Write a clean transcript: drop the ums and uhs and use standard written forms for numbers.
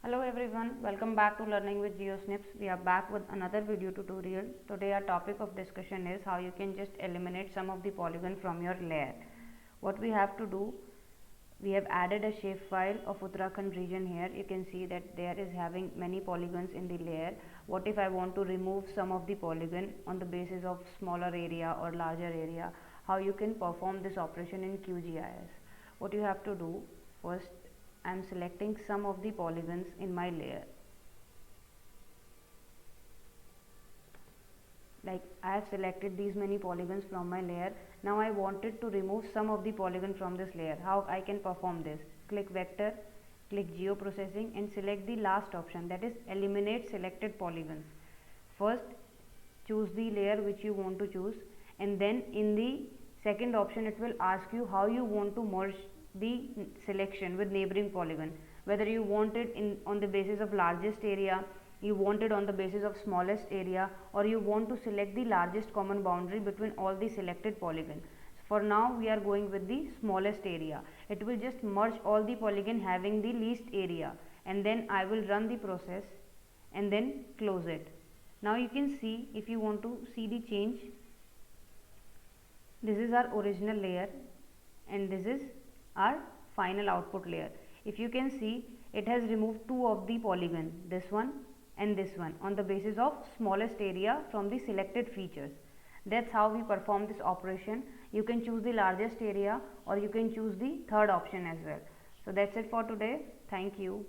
Hello everyone, welcome back to Learning with GeoSnips. We are back with another video tutorial. Today our topic of discussion is how you can just eliminate some of the polygon from your layer. What we have to do, we have added a shapefile of Uttarakhand region here. You can see that there is having many polygons in the layer. What if I want to remove some of the polygon on the basis of smaller area or larger area? How you can perform this operation in QGIS? What you have to do, first I am selecting some of the polygons in my layer. Like I have selected these many polygons from my layer. Now I wanted to remove some of the polygon from this layer. How I can perform this? Click vector, click geoprocessing and select the last option, that is eliminate selected polygons. First choose the layer which you want to choose, and then in the second option it will ask you how you want to merge the selection with neighboring polygon, whether you want it on the basis of largest area, you want it on the basis of smallest area, or you want to select the largest common boundary between all the selected polygon. For now we are going with the smallest area. It will just merge all the polygon having the least area, and then I will run the process and then close it. Now you can see, if you want to see the change, this is our original layer and this is our final output layer. If you can see, it has removed two of the polygon, this one and this one, on the basis of smallest area from the selected features. That's how we perform this operation. You can choose the largest area or you can choose the third option as well. So that's it for today. Thank you.